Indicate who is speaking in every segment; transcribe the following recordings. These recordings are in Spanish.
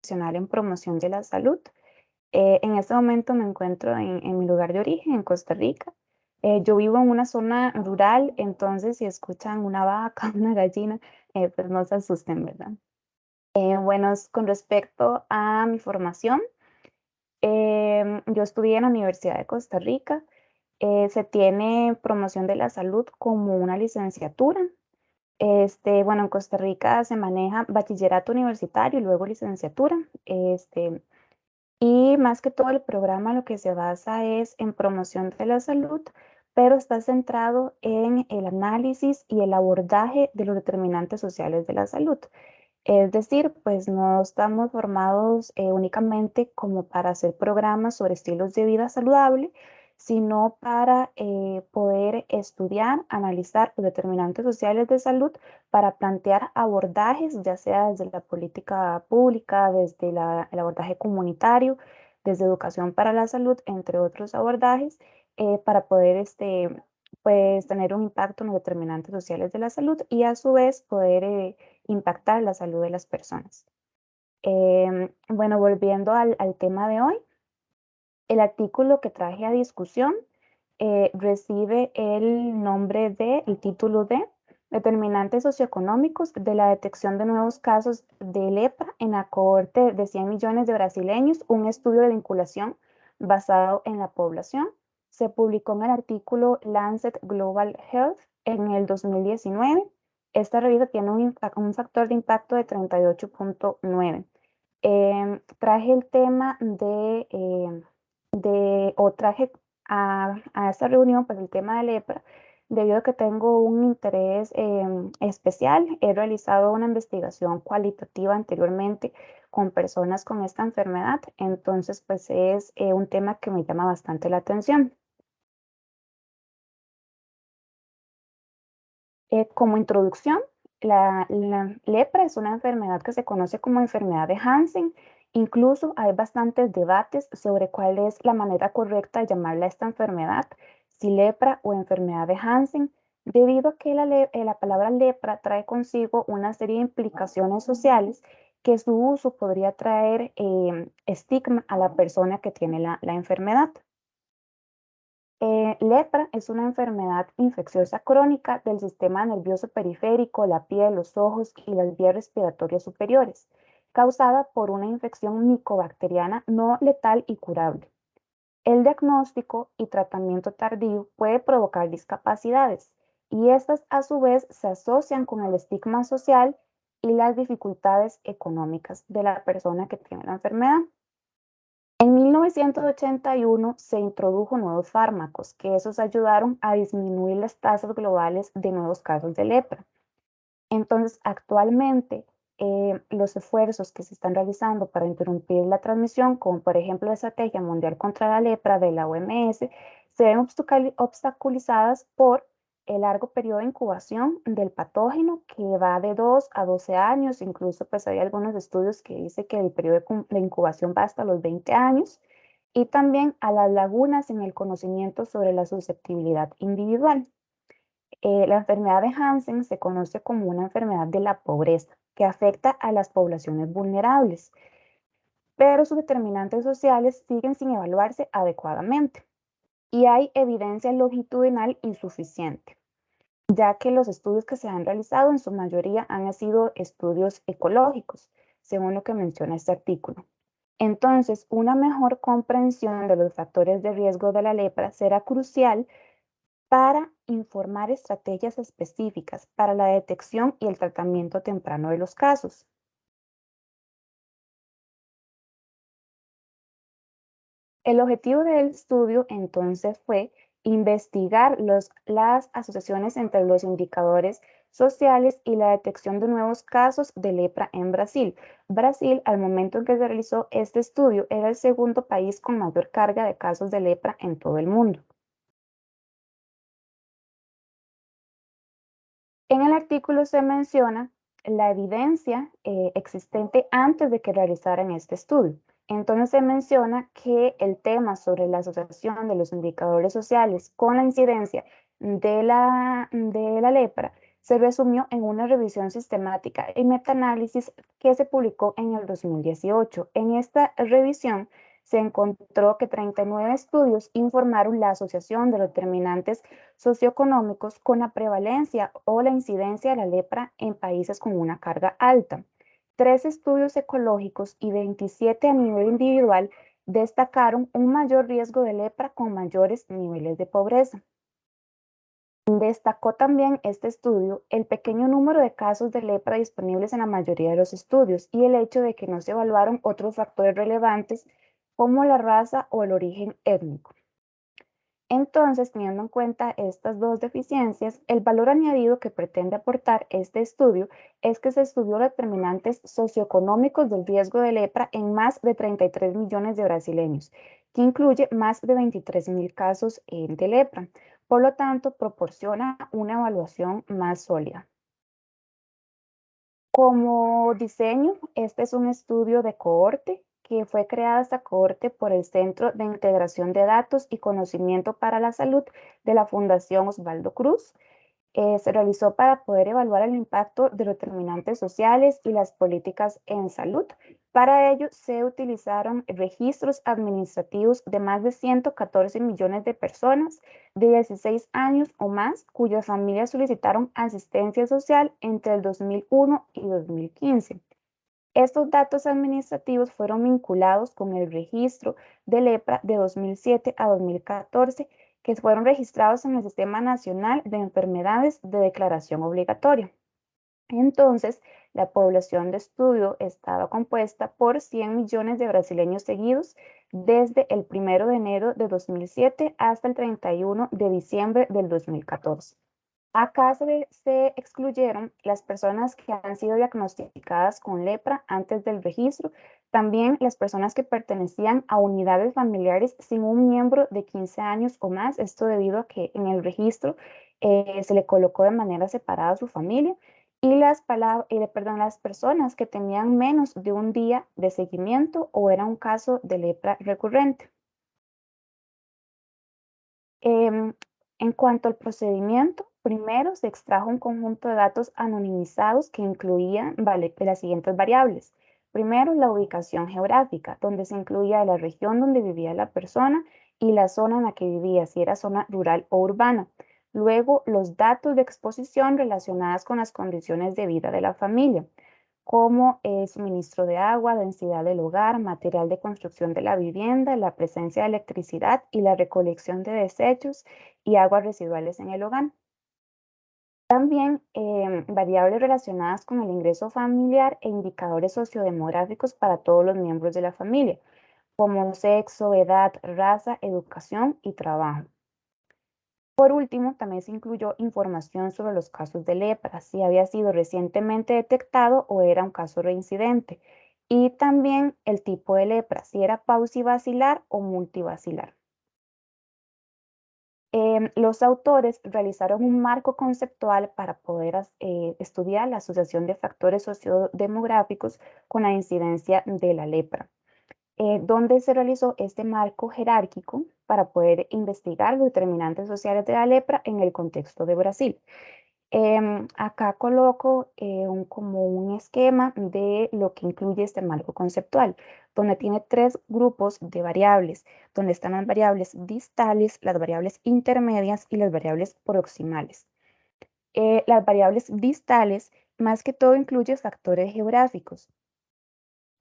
Speaker 1: profesional en promoción de la salud. En este momento me encuentro en mi lugar de origen, en Costa Rica. Yo vivo en una zona rural, entonces si escuchan una vaca, una gallina, pues no se asusten, ¿verdad? Bueno, con respecto a mi formación, yo estudié en la Universidad de Costa Rica. Se tiene promoción de la salud como una licenciatura. Bueno, en Costa Rica se maneja bachillerato universitario y luego licenciatura. Y más que todo el programa lo que se basa es en promoción de la salud, pero está centrado en el análisis y el abordaje de los determinantes sociales de la salud. Es decir, pues no estamos formados únicamente como para hacer programas sobre estilos de vida saludable, sino para poder estudiar, analizar los determinantes sociales de salud para plantear abordajes, ya sea desde la política pública, desde el abordaje comunitario, desde educación para la salud, entre otros abordajes, para poder pues, tener un impacto en los determinantes sociales de la salud y a su vez poder impactar la salud de las personas. Bueno, volviendo al tema de hoy, el artículo que traje a discusión recibe el nombre el título de Determinantes socioeconómicos de la detección de nuevos casos de lepra en la cohorte de 100 millones de brasileños, un estudio de vinculación basado en la población. Se publicó en el artículo Lancet Global Health en el 2019. Esta revista tiene un factor de impacto de 38.9. Traje el tema o traje a esta reunión, pues el tema de lepra, debido a que tengo un interés especial. He realizado una investigación cualitativa anteriormente con personas con esta enfermedad, entonces pues es un tema que me llama bastante la atención. Como introducción, la lepra es una enfermedad que se conoce como enfermedad de Hansen. Incluso hay bastantes debates sobre cuál es la manera correcta de llamarla a esta enfermedad, si lepra o enfermedad de Hansen, debido a que la palabra lepra trae consigo una serie de implicaciones sociales que su uso podría traer estigma a la persona que tiene la enfermedad. Lepra es una enfermedad infecciosa crónica del sistema nervioso periférico, la piel, los ojos y las vías respiratorias superiores, causada por una infección micobacteriana no letal y curable. El diagnóstico y tratamiento tardío puede provocar discapacidades y estas a su vez se asocian con el estigma social y las dificultades económicas de la persona que tiene la enfermedad. En 1981 se introdujo nuevos fármacos, que esos ayudaron a disminuir las tasas globales de nuevos casos de lepra. Entonces, actualmente, los esfuerzos que se están realizando para interrumpir la transmisión, como por ejemplo la Estrategia Mundial contra la Lepra de la OMS, se ven obstaculizadas por el largo periodo de incubación del patógeno, que va de 2 a 12 años. Incluso pues hay algunos estudios que dicen que el periodo de incubación va hasta los 20 años, y también a las lagunas en el conocimiento sobre la susceptibilidad individual. La enfermedad de Hansen se conoce como una enfermedad de la pobreza que afecta a las poblaciones vulnerables, pero sus determinantes sociales siguen sin evaluarse adecuadamente y hay evidencia longitudinal insuficiente, ya que los estudios que se han realizado en su mayoría han sido estudios ecológicos, según lo que menciona este artículo. Entonces, una mejor comprensión de los factores de riesgo de la lepra será crucial para informar estrategias específicas para la detección y el tratamiento temprano de los casos. El objetivo del estudio entonces fue investigar las asociaciones entre los indicadores sociales y la detección de nuevos casos de lepra en Brasil. Brasil, al momento en que se realizó este estudio, era el segundo país con mayor carga de casos de lepra en todo el mundo. En el artículo se menciona la evidencia existente antes de que realizaran este estudio. Entonces se menciona que el tema sobre la asociación de los indicadores sociales con la incidencia de la lepra se resumió en una revisión sistemática y metaanálisis que se publicó en el 2018. En esta revisión se encontró que 39 estudios informaron la asociación de los determinantes socioeconómicos con la prevalencia o la incidencia de la lepra en países con una carga alta. 3 estudios ecológicos y 27 a nivel individual destacaron un mayor riesgo de lepra con mayores niveles de pobreza. Destacó también este estudio el pequeño número de casos de lepra disponibles en la mayoría de los estudios y el hecho de que no se evaluaron otros factores relevantes como la raza o el origen étnico. Entonces, teniendo en cuenta estas dos deficiencias, el valor añadido que pretende aportar este estudio es que se estudió determinantes socioeconómicos del riesgo de lepra en más de 33 millones de brasileños, que incluye más de 23.000 casos de lepra. Por lo tanto, proporciona una evaluación más sólida. Como diseño, este es un estudio de cohorte que fue creada esta cohorte por el Centro de Integración de Datos y Conocimiento para la Salud de la Fundación Osvaldo Cruz. Se realizó para poder evaluar el impacto de los determinantes sociales y las políticas en salud. Para ello se utilizaron registros administrativos de más de 114 millones de personas de 16 años o más cuyas familias solicitaron asistencia social entre el 2001 y 2015. Estos datos administrativos fueron vinculados con el registro de lepra de 2007 a 2014, que fueron registrados en el Sistema Nacional de Enfermedades de Declaración Obligatoria. Entonces, la población de estudio estaba compuesta por 100 millones de brasileños seguidos desde el 1 de enero de 2007 hasta el 31 de diciembre del 2014. Acá se excluyeron las personas que han sido diagnosticadas con lepra antes del registro, también las personas que pertenecían a unidades familiares sin un miembro de 15 años o más, esto debido a que en el registro se le colocó de manera separada a su familia, y las personas que tenían menos de un día de seguimiento o era un caso de lepra recurrente. En cuanto al procedimiento, primero se extrajo un conjunto de datos anonimizados que incluían las siguientes variables. Primero, la ubicación geográfica, donde se incluía la región donde vivía la persona y la zona en la que vivía, si era zona rural o urbana. Luego, los datos de exposición relacionadas con las condiciones de vida de la familia, como suministro de agua, densidad del hogar, material de construcción de la vivienda, la presencia de electricidad y la recolección de desechos y aguas residuales en el hogar. También variables relacionadas con el ingreso familiar e indicadores sociodemográficos para todos los miembros de la familia, como sexo, edad, raza, educación y trabajo. Por último, también se incluyó información sobre los casos de lepra, si había sido recientemente detectado o era un caso reincidente, y también el tipo de lepra, si era paucibacilar o multibacilar. Los autores realizaron un marco conceptual para poder estudiar la asociación de factores sociodemográficos con la incidencia de la lepra, donde se realizó este marco jerárquico para poder investigar los determinantes sociales de la lepra en el contexto de Brasil. Acá coloco como un esquema de lo que incluye este marco conceptual, donde tiene 3 grupos de variables, donde están las variables distales, las variables intermedias y las variables proximales. Las variables distales, más que todo, incluyen factores geográficos.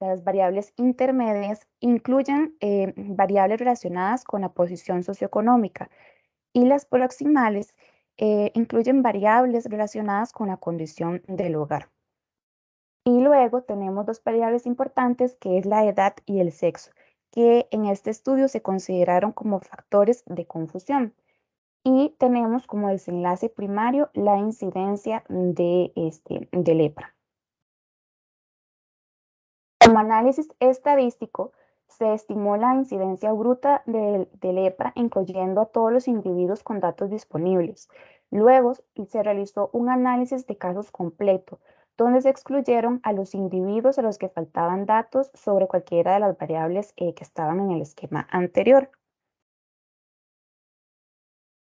Speaker 1: Las variables intermedias incluyen variables relacionadas con la posición socioeconómica y las proximales incluyen variables relacionadas con la condición del hogar. Y luego tenemos 2 variables importantes que es la edad y el sexo, que en este estudio se consideraron como factores de confusión. Y tenemos como desenlace primario la incidencia de lepra. Como análisis estadístico, se estimó la incidencia bruta de lepra, incluyendo a todos los individuos con datos disponibles. Luego se realizó un análisis de casos completo, donde se excluyeron a los individuos a los que faltaban datos sobre cualquiera de las variables que estaban en el esquema anterior.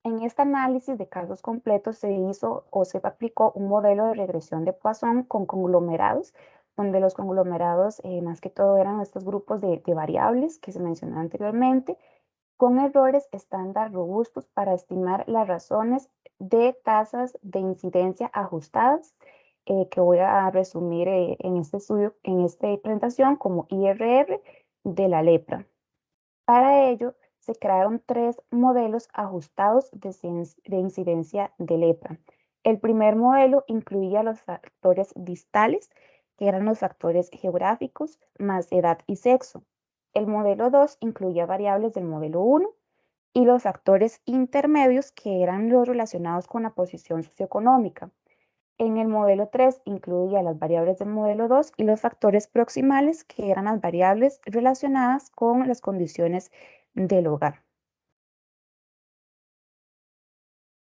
Speaker 1: En este análisis de casos completos se hizo o se aplicó un modelo de regresión de Poisson con conglomerados, donde los conglomerados más que todo eran estos grupos de variables que se mencionó anteriormente, con errores estándar robustos para estimar las razones de tasas de incidencia ajustadas, que voy a resumir en este estudio, en esta presentación como IRR de la lepra. Para ello, se crearon tres modelos ajustados de incidencia de lepra. El primer modelo incluía los factores distales, que eran los factores geográficos, más edad y sexo. El modelo 2 incluía variables del modelo 1 y los factores intermedios, que eran los relacionados con la posición socioeconómica. En el modelo 3 incluía las variables del modelo 2 y los factores proximales, que eran las variables relacionadas con las condiciones del hogar.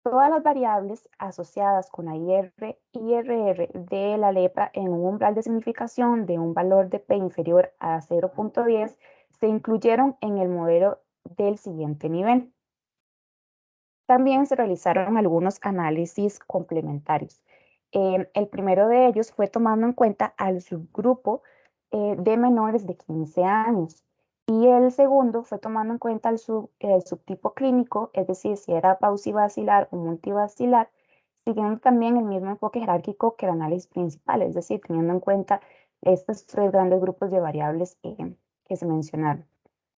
Speaker 1: Todas las variables asociadas con la IRR de la lepra en un umbral de significación de un valor de P inferior a 0.10 se incluyeron en el modelo del siguiente nivel. También se realizaron algunos análisis complementarios. El primero de ellos fue tomando en cuenta al subgrupo de menores de 15 años y el segundo fue tomando en cuenta el subtipo clínico, es decir, si era paucivacilar o multivacilar, siguiendo también el mismo enfoque jerárquico que el análisis principal, es decir, teniendo en cuenta estos tres grandes grupos de variables que se mencionaron.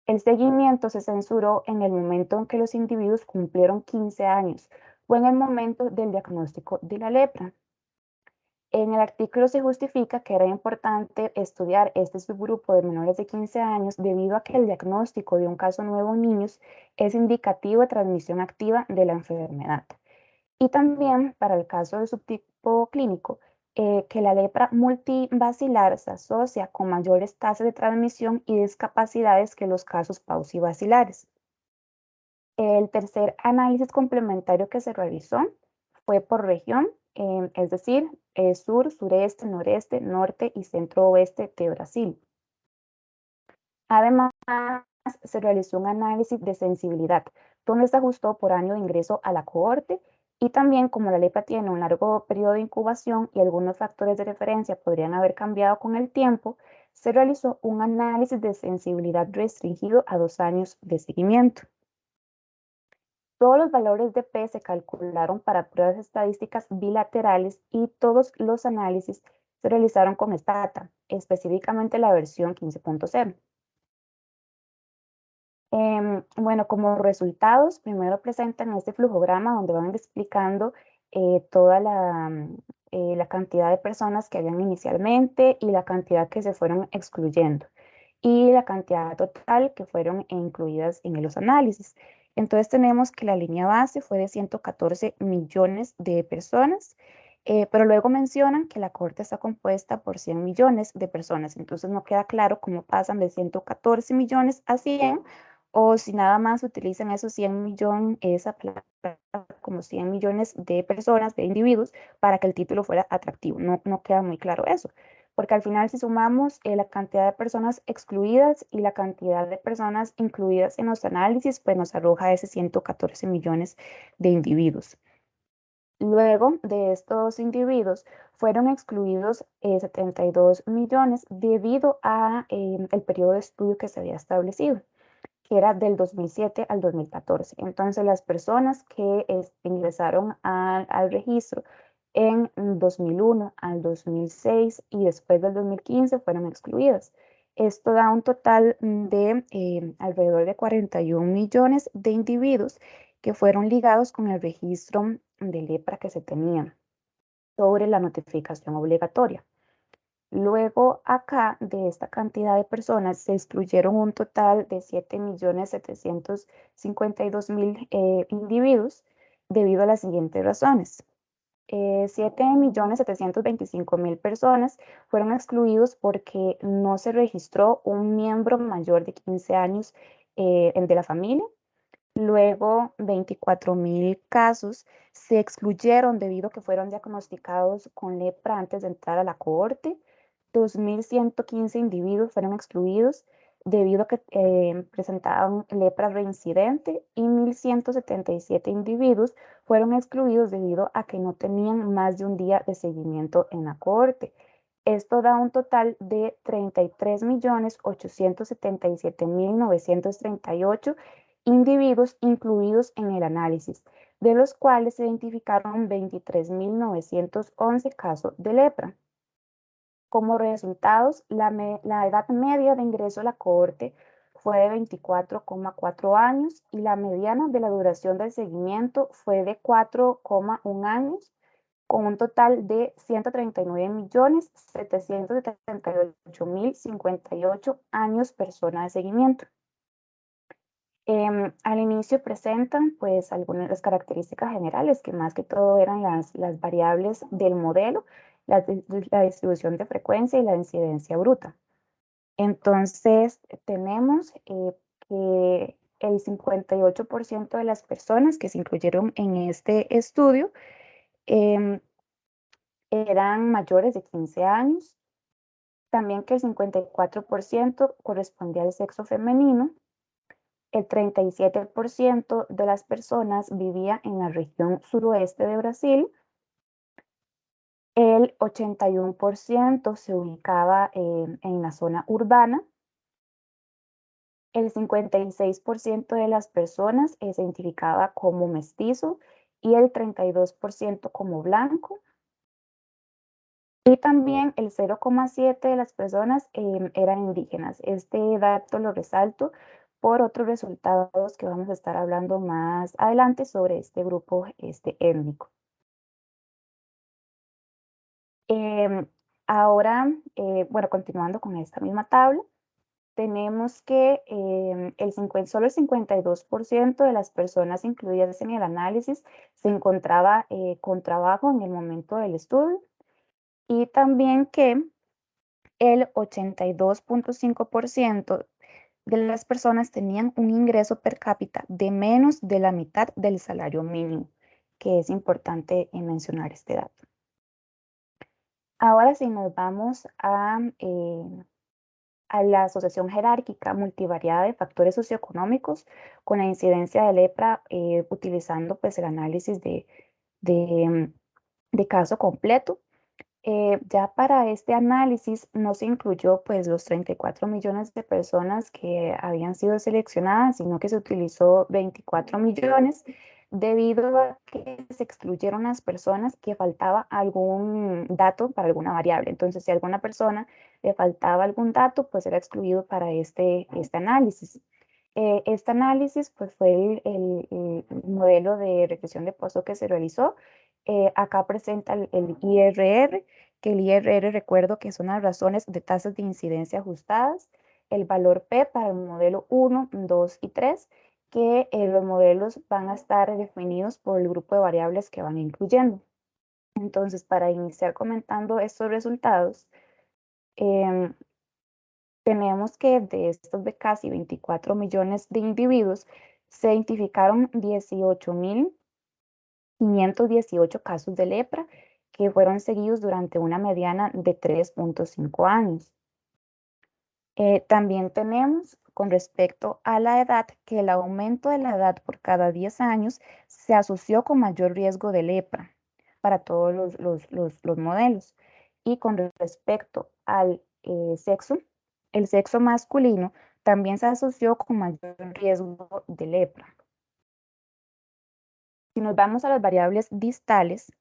Speaker 1: El seguimiento se censuró en el momento en que los individuos cumplieron 15 años o en el momento del diagnóstico de la lepra. En el artículo se justifica que era importante estudiar este subgrupo de menores de 15 años debido a que el diagnóstico de un caso nuevo en niños es indicativo de transmisión activa de la enfermedad. Y también para el caso del subtipo clínico, que la lepra multivacilar se asocia con mayores tasas de transmisión y discapacidades que los casos paucivacilares. El tercer análisis complementario que se realizó fue por región, es decir, sur, sureste, noreste, norte y centro-oeste de Brasil. Además, se realizó un análisis de sensibilidad, donde se ajustó por año de ingreso a la cohorte y también como la lepra tiene un largo periodo de incubación y algunos factores de referencia podrían haber cambiado con el tiempo, se realizó un análisis de sensibilidad restringido a 2 años de seguimiento. Todos los valores de P se calcularon para pruebas estadísticas bilaterales y todos los análisis se realizaron con Stata, específicamente la versión 15.0. Bueno, como resultados, primero presentan este flujograma donde van explicando toda la cantidad de personas que habían inicialmente y la cantidad que se fueron excluyendo y la cantidad total que fueron incluidas en los análisis. Entonces tenemos que la línea base fue de 114 millones de personas, pero luego mencionan que la cohorte está compuesta por 100 millones de personas. Entonces no queda claro cómo pasan de 114 millones a 100 o si nada más utilizan esos 100 millones, esa plata como 100 millones de personas, de individuos, para que el título fuera atractivo. No queda muy claro eso, porque al final si sumamos la cantidad de personas excluidas y la cantidad de personas incluidas en los análisis, pues nos arroja ese 114 millones de individuos. Luego de estos individuos fueron excluidos 72 millones debido a el periodo de estudio que se había establecido, que era del 2007 al 2014. Entonces, las personas que ingresaron al registro en 2001 al 2006 y después del 2015 fueron excluidas. Esto da un total de alrededor de 41 millones de individuos que fueron ligados con el registro de lepra que se tenía sobre la notificación obligatoria. Luego, acá, de esta cantidad de personas, se excluyeron un total de 7.752.000 individuos debido a las siguientes razones. 7.725.000 personas fueron excluidos porque no se registró un miembro mayor de 15 años de la familia. Luego, 24.000 casos se excluyeron debido a que fueron diagnosticados con lepra antes de entrar a la cohorte. 2.115 individuos fueron excluidos debido a que presentaban lepra reincidente, y 1.177 individuos fueron excluidos debido a que no tenían más de un día de seguimiento en la cohorte. Esto da un total de 33.877.938 individuos incluidos en el análisis, de los cuales se identificaron 23.911 casos de lepra. Como resultados, la edad media de ingreso a la cohorte fue de 24,4 años y la mediana de la duración del seguimiento fue de 4,1 años, con un total de 139.778.058 años persona de seguimiento. Al inicio presentan pues algunas de las características generales, que más que todo eran las variables del modelo, la distribución de frecuencia y la incidencia bruta. Entonces, tenemos que el 58% de las personas que se incluyeron en este estudio eran mayores de 15 años, también que el 54% correspondía al sexo femenino, el 37% de las personas vivía en la región suroeste de Brasil, el 81% se ubicaba en la zona urbana, el 56% de las personas se identificaba como mestizo y el 32% como blanco. Y también el 0,7% de las personas eran indígenas. Este dato lo resalto por otros resultados que vamos a estar hablando más adelante sobre este grupo étnico. Ahora, bueno, continuando con esta misma tabla, tenemos que solo el 52% de las personas incluidas en el análisis se encontraba con trabajo en el momento del estudio, y también que el 82,5% de las personas tenían un ingreso per cápita de menos de la mitad del salario mínimo, que es importante mencionar este dato. Ahora, si nos vamos a la asociación jerárquica multivariada de factores socioeconómicos con la incidencia de lepra, utilizando pues el análisis de caso completo. Ya para este análisis no se incluyó pues los 34 millones de personas que habían sido seleccionadas, sino que se utilizó 24 millones debido a que se excluyeron las personas que faltaba algún dato para alguna variable. Entonces, si a alguna persona le faltaba algún dato, pues era excluido para este análisis. Este análisis pues fue el modelo de regresión de pozo que se realizó. Acá presenta el IRR, que el IRR, recuerdo que son las razones de tasas de incidencia ajustadas, el valor P para el modelo 1, 2 y 3, que los modelos van a estar definidos por el grupo de variables que van incluyendo. Entonces, para iniciar comentando estos resultados, tenemos que de estos de casi 24 millones de individuos, se identificaron 18.518 casos de lepra que fueron seguidos durante una mediana de 3,5 años. También tenemos con respecto a la edad que el aumento de la edad por cada 10 años se asoció con mayor riesgo de lepra para todos los modelos. Y con respecto al sexo, el sexo masculino también se asoció con mayor riesgo de lepra. Si nos vamos a las variables distales,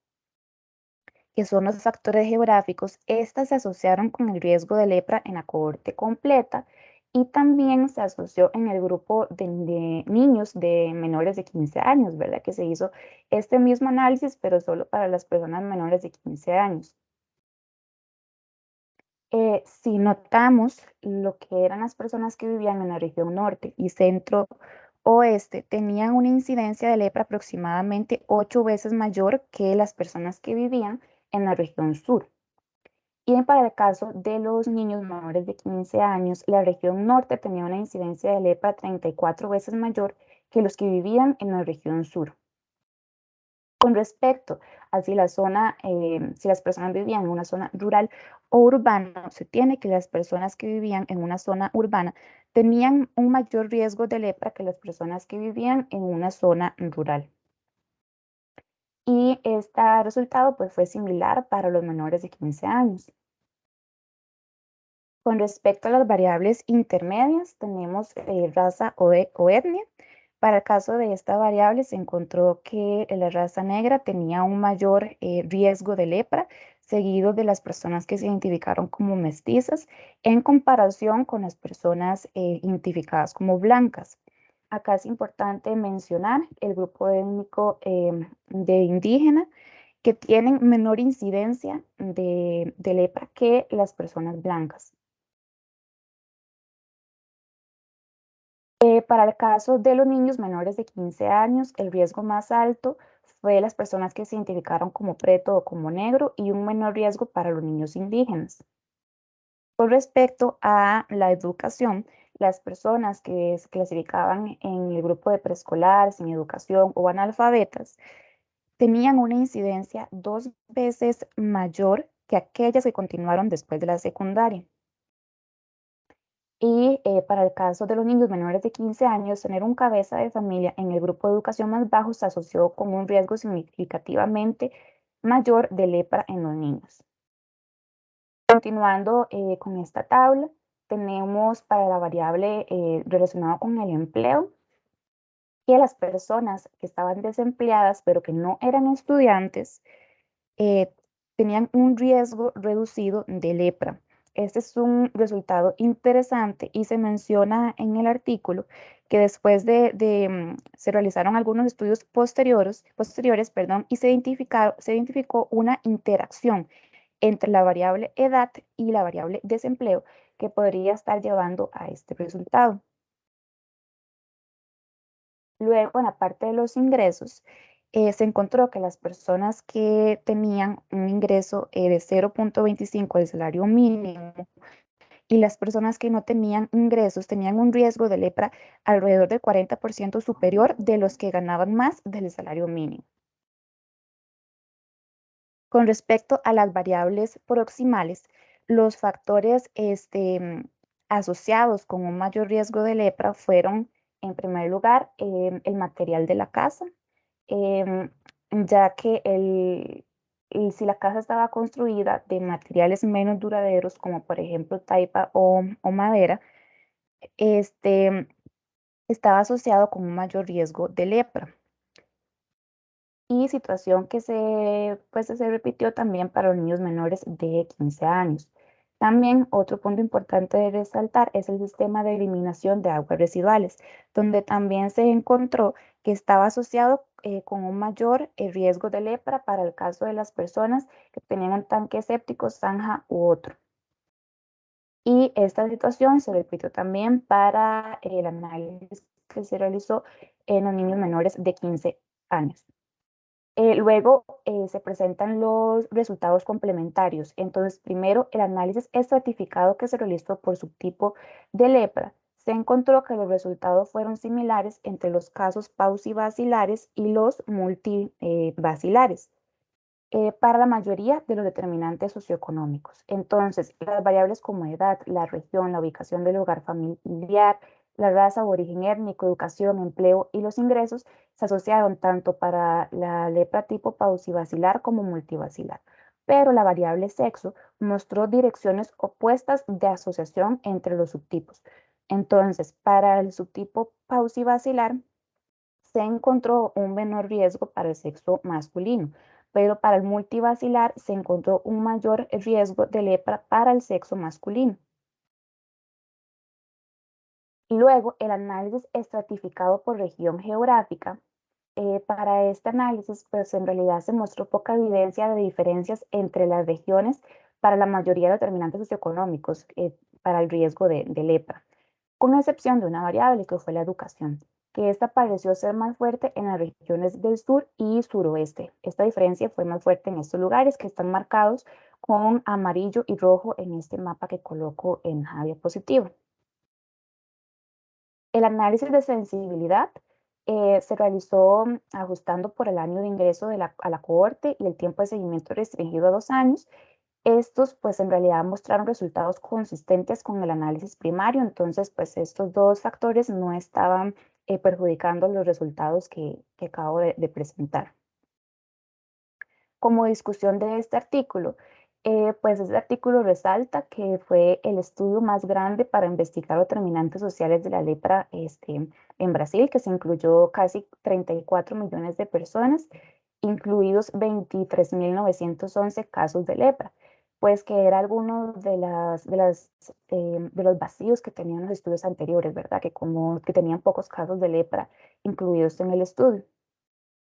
Speaker 1: que son los factores geográficos, estas se asociaron con el riesgo de lepra en la cohorte completa, y también se asoció en el grupo de niños de menores de 15 años, ¿verdad? Que se hizo este mismo análisis, pero solo para las personas menores de 15 años. Si notamos lo que eran las personas que vivían en la región norte y centro oeste, tenían una incidencia de lepra aproximadamente 8 veces mayor que las personas que vivían en la región sur. Y para el caso de los niños menores de 15 años, la región norte tenía una incidencia de lepra 34 veces mayor que los que vivían en la región sur. Con respecto a si las personas vivían en una zona rural o urbano, se tiene que las personas que vivían en una zona urbana tenían un mayor riesgo de lepra que las personas que vivían en una zona rural. Y este resultado pues, fue similar para los menores de 15 años. Con respecto a las variables intermedias, tenemos raza o etnia. Para el caso de esta variable, se encontró que la raza negra tenía un mayor riesgo de lepra, seguido de las personas que se identificaron como mestizas, en comparación con las personas identificadas como blancas. Acá es importante mencionar el grupo étnico de indígena, que tienen menor incidencia de lepra que las personas blancas. Para el caso de los niños menores de 15 años, el riesgo más alto fue las personas que se identificaron como preto o como negro y un menor riesgo para los niños indígenas. Con respecto a la educación, las personas que se clasificaban en el grupo de preescolar, sin educación o analfabetas, tenían una incidencia 2 veces mayor que aquellas que continuaron después de la secundaria. Y para el caso de los niños menores de 15 años, tener un cabeza de familia en el grupo de educación más bajo se asoció con un riesgo significativamente mayor de lepra en los niños. Continuando con esta tabla, tenemos para la variable relacionada con el empleo, que las personas que estaban desempleadas pero que no eran estudiantes eh, tenían un riesgo reducido de lepra. Este es un resultado interesante y se menciona en el artículo que después se realizaron algunos estudios posteriores, perdón, y se identificó una interacción entre la variable edad y la variable desempleo que podría estar llevando a este resultado. Luego, en la parte de los ingresos, se encontró que las personas que tenían un ingreso de 0,25 del salario mínimo y las personas que no tenían ingresos tenían un riesgo de lepra alrededor del 40% superior de los que ganaban más del salario mínimo. Con respecto a las variables proximales, los factores asociados con un mayor riesgo de lepra fueron, en primer lugar, el material de la casa, em, ya que si la casa estaba construida de materiales menos duraderos, como por ejemplo taipa o madera, este, estaba asociado con un mayor riesgo de lepra. Y situación que se repitió también para los niños menores de 15 años. También otro punto importante de resaltar es el sistema de eliminación de aguas residuales, donde también se encontró que estaba asociado con un mayor riesgo de lepra para el caso de las personas que tenían un tanque séptico, zanja u otro. Y esta situación se repitió también para el análisis que se realizó en los niños menores de 15 años. Luego se presentan los resultados complementarios. Entonces, primero, el análisis estratificado que se realizó por subtipo de lepra. Se encontró que los resultados fueron similares entre los casos paucibacilares y los multivacilares para la mayoría de los determinantes socioeconómicos. Entonces, las variables como edad, la región, la ubicación del hogar familiar, la raza o origen étnico, educación, empleo y los ingresos se asociaron tanto para la lepra tipo paucibacilar como multivacilar. Pero la variable sexo mostró direcciones opuestas de asociación entre los subtipos. Entonces, para el subtipo paucibacilar, se encontró un menor riesgo para el sexo masculino, pero para el multivacilar se encontró un mayor riesgo de lepra para el sexo masculino. Y luego el análisis estratificado por región geográfica. Para este análisis, pues en realidad se mostró poca evidencia de diferencias entre las regiones para la mayoría de determinantes socioeconómicos para el riesgo de lepra, con excepción de una variable que fue la educación, que esta pareció ser más fuerte en las regiones del sur y suroeste. Esta diferencia fue más fuerte en estos lugares que están marcados con amarillo y rojo en este mapa que coloco en la diapositiva. El análisis de sensibilidad se realizó ajustando por el año de ingreso a la cohorte y el tiempo de seguimiento restringido a 2 años Estos pues en realidad mostraron resultados consistentes con el análisis primario, entonces pues estos dos factores no estaban perjudicando los resultados que acabo de presentar. Como discusión de este artículo, pues este artículo resalta que fue el estudio más grande para investigar los determinantes sociales de la lepra en Brasil, que se incluyó casi 34 millones de personas, incluidos 23.911 casos de lepra, pues que era alguno de los vacíos que tenían los estudios anteriores, ¿verdad? Que como que tenían pocos casos de lepra incluidos en el estudio.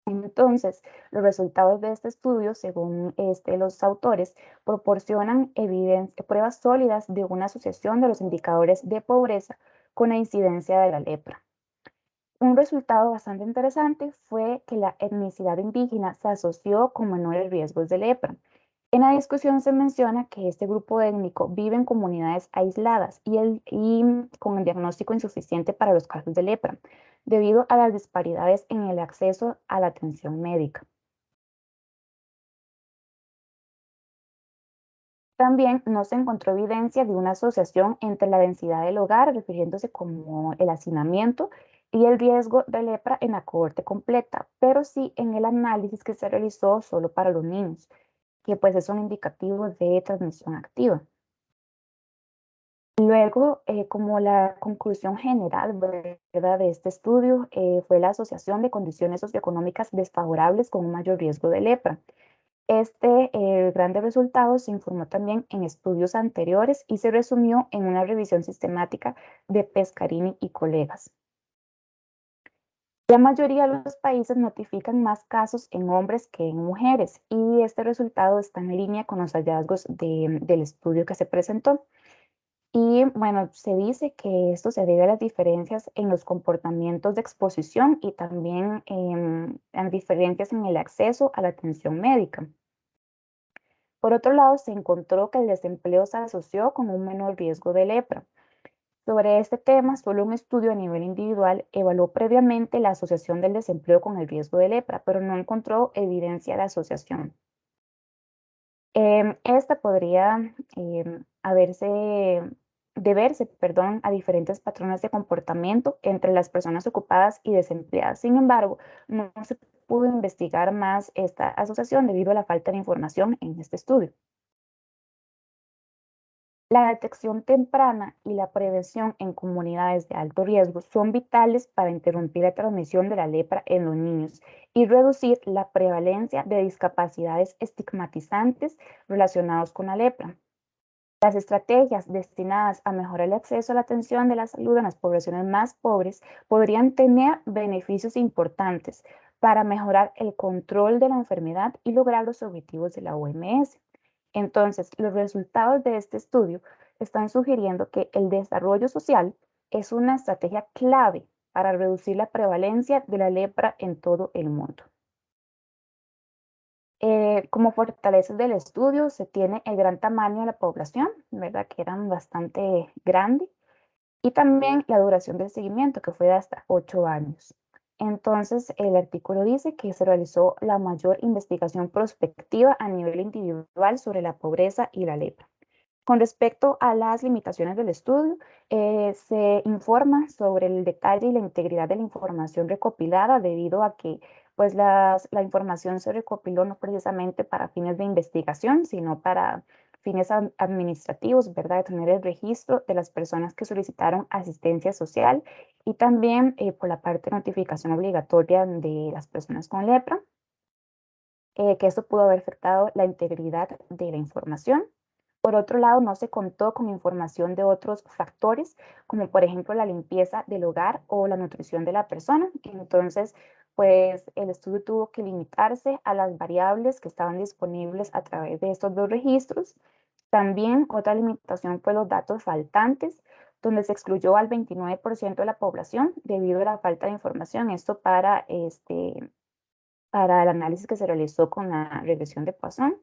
Speaker 1: Entonces, los resultados de este estudio, según los autores, proporcionan pruebas sólidas de una asociación de los indicadores de pobreza con la incidencia de la lepra. Un resultado bastante interesante fue que la etnicidad indígena se asoció con menores riesgos de lepra. En la discusión se menciona que este grupo étnico vive en comunidades aisladas y con el diagnóstico insuficiente para los casos de lepra, debido a las disparidades en el acceso a la atención médica. También no se encontró evidencia de una asociación entre la densidad del hogar, refiriéndose como el hacinamiento, y el riesgo de lepra en la cohorte completa, pero sí en el análisis que se realizó solo para los niños, que pues es un indicativo de transmisión activa. Luego, como la conclusión general, ¿verdad?, de este estudio fue la asociación de condiciones socioeconómicas desfavorables con un mayor riesgo de lepra. Este grande resultado se informó también en estudios anteriores y se resumió en una revisión sistemática de Pescarini y colegas. La mayoría de los países notifican más casos en hombres que en mujeres y este resultado está en línea con los hallazgos del estudio que se presentó. Y bueno, se dice que esto se debe a las diferencias en los comportamientos de exposición y también en diferencias en el acceso a la atención médica. Por otro lado, se encontró que el desempleo se asoció con un menor riesgo de lepra. Sobre este tema, solo un estudio a nivel individual evaluó previamente la asociación del desempleo con el riesgo de lepra, pero no encontró evidencia de asociación. Esta podría deberse, perdón, a diferentes patrones de comportamiento entre las personas ocupadas y desempleadas. Sin embargo, no se pudo investigar más esta asociación debido a la falta de información en este estudio. La detección temprana y la prevención en comunidades de alto riesgo son vitales para interrumpir la transmisión de la lepra en los niños y reducir la prevalencia de discapacidades estigmatizantes relacionados con la lepra. Las estrategias destinadas a mejorar el acceso a la atención de la salud en las poblaciones más pobres podrían tener beneficios importantes para mejorar el control de la enfermedad y lograr los objetivos de la OMS. Entonces, los resultados de este estudio están sugiriendo que el desarrollo social es una estrategia clave para reducir la prevalencia de la lepra en todo el mundo. Como fortalezas del estudio se tiene el gran tamaño de la población, ¿verdad? Que eran bastante grande, y también la duración del seguimiento, que fue de hasta 8 años. Entonces, el artículo dice que se realizó la mayor investigación prospectiva a nivel individual sobre la pobreza y la lepra. Con respecto a las limitaciones del estudio, se informa sobre el detalle y la integridad de la información recopilada debido a que pues, la información se recopiló no precisamente para fines de investigación, sino para fines administrativos, ¿verdad? De tener el registro de las personas que solicitaron asistencia social y también por la parte de notificación obligatoria de las personas con lepra, que esto pudo haber afectado la integridad de la información. Por otro lado, no se contó con información de otros factores, como por ejemplo la limpieza del hogar o la nutrición de la persona. Entonces, pues el estudio tuvo que limitarse a las variables que estaban disponibles a través de estos dos registros. También otra limitación fue los datos faltantes, donde se excluyó al 29% de la población debido a la falta de información. Esto para el análisis que se realizó con la regresión de Poisson.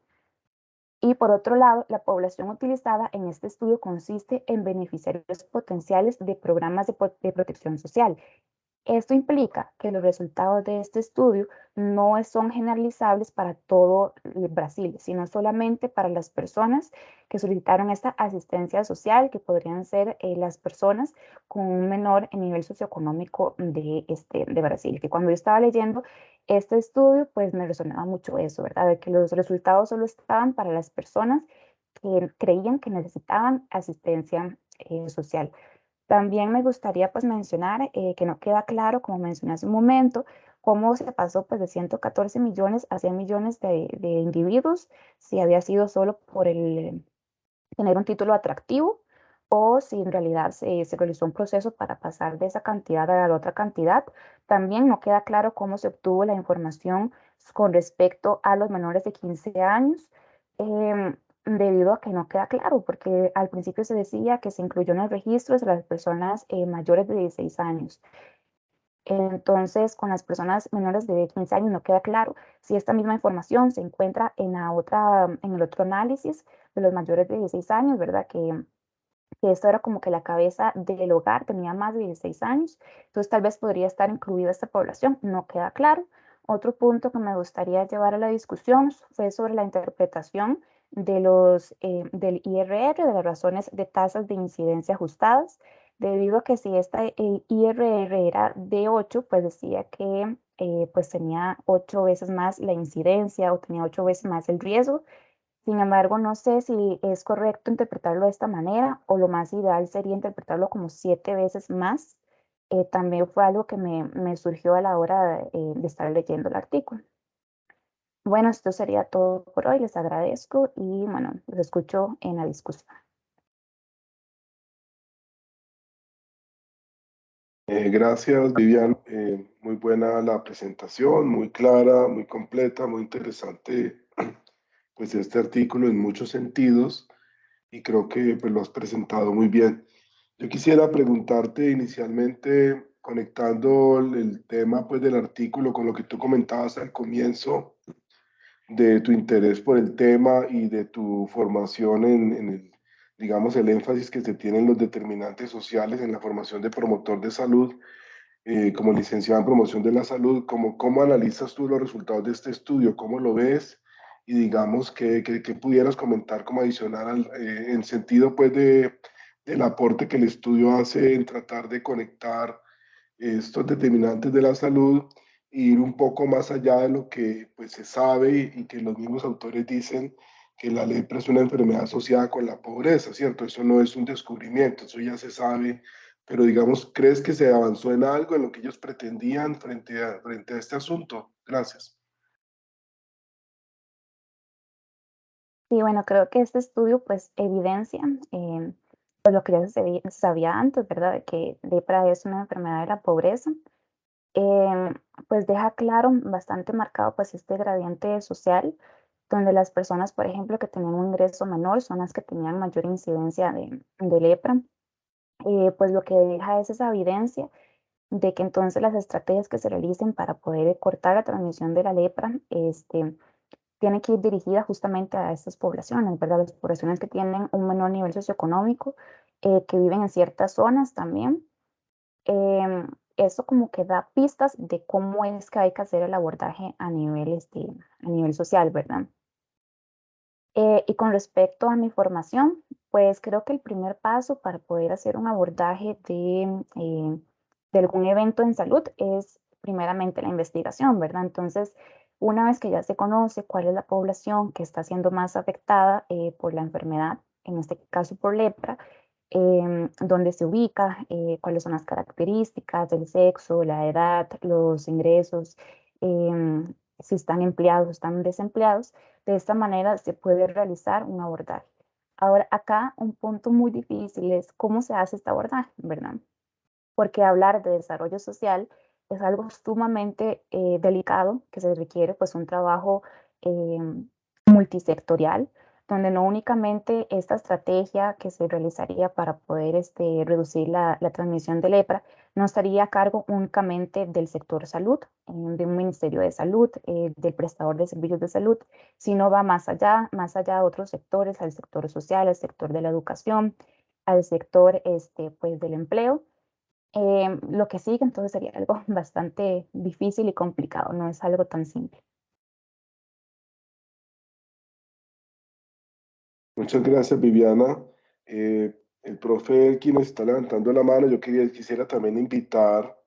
Speaker 1: Y por otro lado, la población utilizada en este estudio consiste en beneficiarios potenciales de programas de protección social Esto implica que los resultados de este estudio no son generalizables para todo Brasil, sino solamente para las personas que solicitaron esta asistencia social, que podrían ser las personas con un menor nivel socioeconómico de Brasil. Que cuando yo estaba leyendo este estudio, pues me resonaba mucho eso, ¿verdad? De que los resultados solo estaban para las personas que creían que necesitaban asistencia social. También me gustaría pues mencionar que no queda claro, como mencioné hace un momento, cómo se pasó pues de 114 millones a 100 millones de individuos, si había sido solo por el tener un título atractivo o si en realidad se realizó un proceso para pasar de esa cantidad a la otra cantidad. También no queda claro cómo se obtuvo la información con respecto a los menores de 15 años. Debido a que no queda claro, porque al principio se decía que se incluyó en los registros de las personas mayores de 16 años. Entonces, con las personas menores de 15 años no queda claro si esta misma información se encuentra en el otro análisis de los mayores de 16 años, ¿verdad? Que esto era como que la cabeza del hogar tenía más de 16 años, entonces tal vez podría estar incluida esta población, no queda claro. Otro punto que me gustaría llevar a la discusión fue sobre la interpretación del IRR, de las razones de tasas de incidencia ajustadas, debido a que si esta IRR era de 8, pues decía que pues tenía 8 veces más la incidencia o tenía 8 veces más el riesgo. Sin embargo, no sé si es correcto interpretarlo de esta manera o lo más ideal sería interpretarlo como 7 veces más. También fue algo que me surgió a la hora de estar leyendo el artículo. Bueno, esto sería todo por hoy. Les agradezco y bueno, los escucho en la discusión.
Speaker 2: Gracias, Vivian. Muy buena la presentación, muy clara, muy completa, muy interesante, pues este artículo en muchos sentidos y creo que pues, lo has presentado muy bien. Yo quisiera preguntarte inicialmente, conectando el tema pues, del artículo con lo que tú comentabas al comienzo, de tu interés por el tema y de tu formación en el, digamos, el énfasis que se tiene en los determinantes sociales en la formación de promotor de salud como licenciado en promoción de la salud, ¿cómo analizas tú los resultados de este estudio? ¿Cómo lo ves? Y digamos que pudieras comentar como adicional en sentido pues del aporte que el estudio hace en tratar de conectar estos determinantes de la salud e ir un poco más allá de lo que pues se sabe y que los mismos autores dicen que la lepra es una enfermedad asociada con la pobreza, ¿cierto? Eso no es un descubrimiento, eso ya se sabe, pero digamos, ¿crees que se avanzó en algo en lo que ellos pretendían frente a este asunto? Gracias.
Speaker 1: Sí, bueno, creo que este estudio pues evidencia pues lo que ya se sabía antes, ¿verdad? De que lepra es una enfermedad de la pobreza. Em, pues deja claro, bastante marcado, pues este gradiente social, donde las personas, por ejemplo, que tenían un ingreso menor son las que tenían mayor incidencia de lepra. Pues lo que deja es esa evidencia de que entonces las estrategias que se realicen para poder cortar la transmisión de la lepra, tienen que ir dirigidas justamente a estas poblaciones, ¿verdad? Las poblaciones que tienen un menor nivel socioeconómico, que viven en ciertas zonas también. Em, Eso como que da pistas de cómo es que hay que hacer el abordaje a nivel social, ¿verdad? Y con respecto a mi formación, pues creo que el primer paso para poder hacer un abordaje de algún evento en salud es primeramente la investigación, ¿verdad? Entonces, una vez que ya se conoce cuál es la población que está siendo más afectada por la enfermedad, en este caso por lepra, dónde se ubica, cuáles son las características del sexo, la edad, los ingresos, si están empleados o están desempleados, de esta manera se puede realizar un abordaje. Ahora, acá un punto muy difícil es cómo se hace este abordaje, ¿verdad? Porque hablar de desarrollo social es algo sumamente delicado, que se requiere pues un trabajo eh, multisectorial, donde no únicamente esta estrategia que se realizaría para poder reducir la transmisión de lepra, no estaría a cargo únicamente del sector salud, de un ministerio de salud, del prestador de servicios de salud, sino va más allá de otros sectores, al sector social, al sector de la educación, al sector pues, del empleo Lo que sigue entonces sería algo bastante difícil y complicado, no es algo tan simple.
Speaker 2: Muchas gracias, Viviana. El profe Elkin está levantando la mano. Yo quisiera también invitar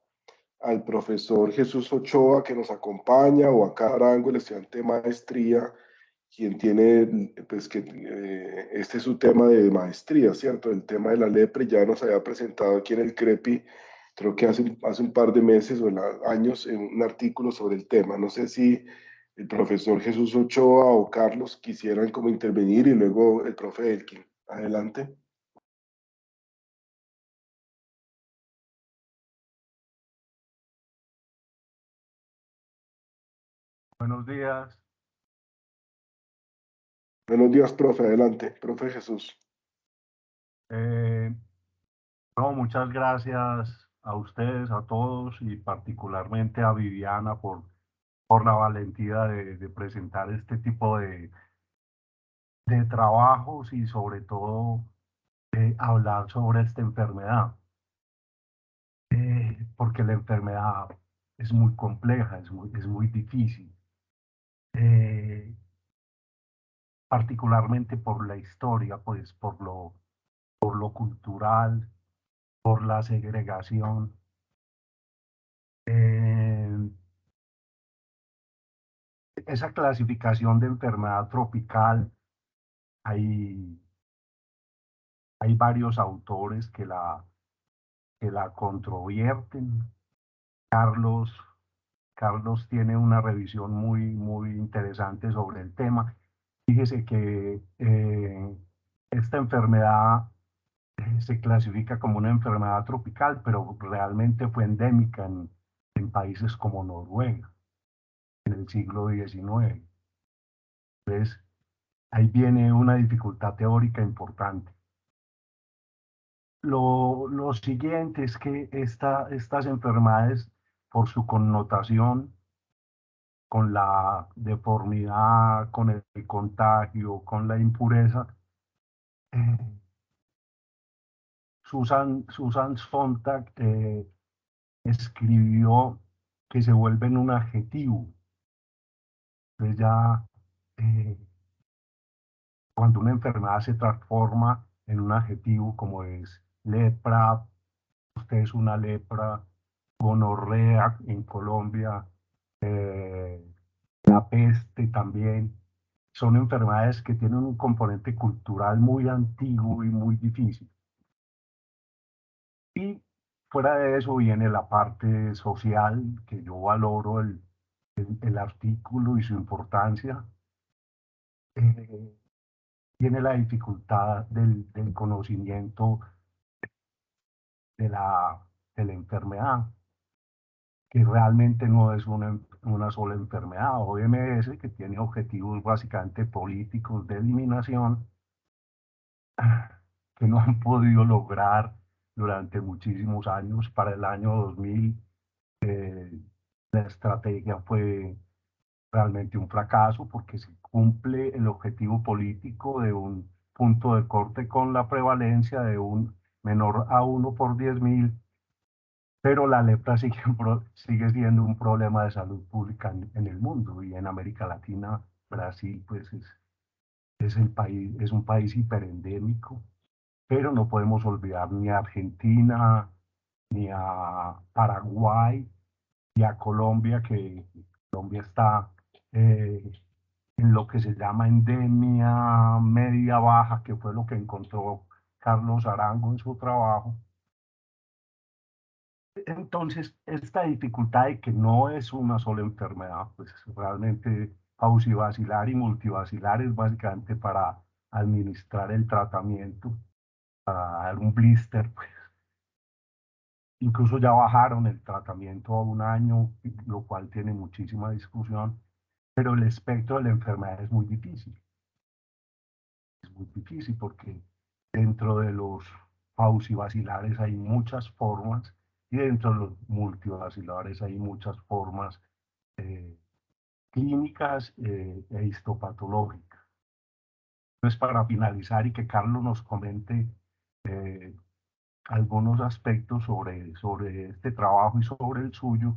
Speaker 2: al profesor Jesús Ochoa que nos acompaña, o a Carango, el estudiante de maestría, quien tiene, pues que este es su tema de maestría, ¿cierto? El tema de la lepra, ya nos había presentado aquí en el CREPI, creo que hace un par de meses o años, en un artículo sobre el tema. No sé si el profesor Jesús Ochoa o Carlos quisieran como intervenir, y luego el profe Elkin. Adelante.
Speaker 3: Buenos días.
Speaker 2: Buenos días, profe. Adelante, profe Jesús.
Speaker 3: Eh, no, muchas gracias a ustedes, a todos y particularmente a Viviana por la valentía de presentar este tipo de trabajos y sobre todo hablar sobre esta enfermedad. Porque la enfermedad es muy compleja, es muy difícil. Eh, Particularmente por la historia, pues por lo cultural, por la segregación. Eh, Esa clasificación de enfermedad tropical, hay, hay varios autores que la controvierten. Carlos, Carlos tiene una revisión muy interesante sobre el tema. Fíjese que esta enfermedad se clasifica como una enfermedad tropical, pero realmente fue endémica en países como Noruega en el siglo XIX. Entonces, ahí viene una dificultad teórica importante. Lo siguiente es que estas enfermedades, por su connotación con la deformidad, con el contagio, con la impureza, eh, Susan Sontag escribió que se vuelven un adjetivo. Entonces ya eh, cuando una enfermedad se transforma en un adjetivo como es lepra, usted es una lepra, gonorrea en Colombia, eh, la peste también, son enfermedades que tienen un componente cultural muy antiguo y muy difícil. Y fuera de eso viene la parte social, que yo valoro el artículo y su importancia. Eh, Tiene la dificultad del conocimiento de de la enfermedad, que realmente no es una sola enfermedad. OMS, que tiene objetivos básicamente políticos de eliminación, que no han podido lograr durante muchísimos años. Para el año 2000, la estrategia fue realmente un fracaso porque se cumple el objetivo político de un punto de corte con la prevalencia de un menor a 1 por 10.000, pero la lepra sigue siendo un problema de salud pública en el mundo, y en América Latina, Brasil, pues es un país hiperendémico, pero no podemos olvidar ni a Argentina, ni a Paraguay, y a Colombia, que Colombia está eh, en lo que se llama endemia media baja, que fue lo que encontró Carlos Arango en su trabajo. Entonces, esta dificultad de que no es una sola enfermedad, pues realmente paucivacilar y multivacilar es básicamente para administrar el tratamiento, para dar un blister, pues. Incluso ya bajaron el tratamiento a 1 año, lo cual tiene muchísima discusión, pero el espectro de la enfermedad es muy difícil. Es muy difícil porque dentro de los paucivacilares hay muchas formas, y dentro de los multivacilares hay muchas formas eh, clínicas e histopatológicas. Entonces, para finalizar y que Carlos nos comente eh, algunos aspectos sobre este trabajo y sobre el suyo.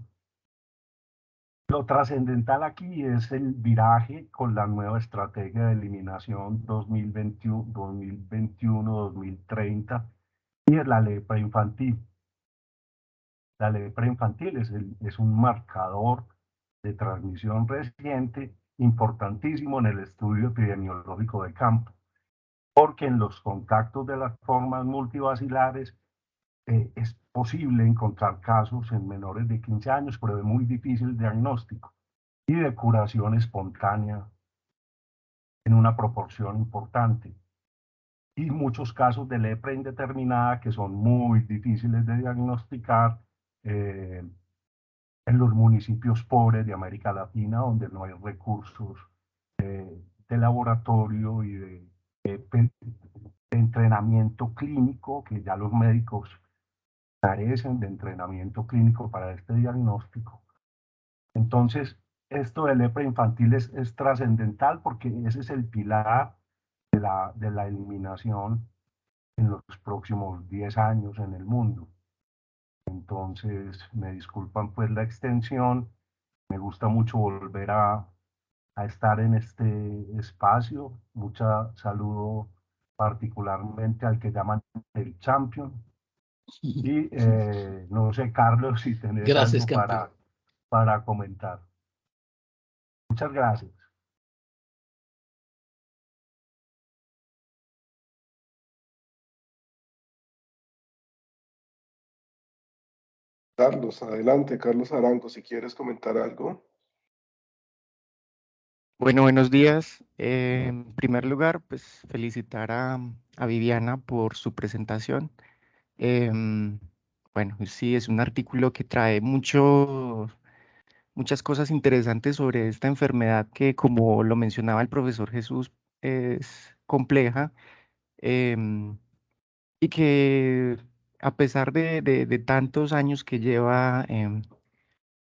Speaker 3: Lo trascendental aquí es el viraje con la nueva estrategia de eliminación 2021-2030 y es la lepra infantil. La lepra infantil es un marcador de transmisión reciente importantísimo en el estudio epidemiológico de campo, porque en los contactos de las formas multivacilares es posible encontrar casos en menores de 15 años, pero de muy difícil diagnóstico y de curación espontánea en una proporción importante. Y muchos casos de lepra indeterminada que son muy difíciles de diagnosticar en los municipios pobres de América Latina, donde no hay recursos de laboratorio y de entrenamiento clínico, que ya los médicos carecen de entrenamiento clínico para este diagnóstico. Entonces, esto de lepra infantil es trascendental porque ese es el pilar de la eliminación en los próximos 10 años en el mundo. Entonces, me disculpan pues la extensión, me gusta mucho volver a estar en este espacio. Mucha saludo particularmente al que llaman el champion. Y no sé, Carlos, si tenés
Speaker 4: Gracias,
Speaker 3: algo
Speaker 4: campeón.
Speaker 3: para comentar. Muchas gracias.
Speaker 2: Carlos, adelante, Carlos Arango, si quieres comentar algo.
Speaker 5: Bueno, buenos días. En primer lugar, pues felicitar a Viviana por su presentación. Em, bueno, sí, es un artículo que trae muchas cosas interesantes sobre esta enfermedad que, como lo mencionaba el profesor Jesús, es compleja, em, y que a pesar de tantos años que lleva,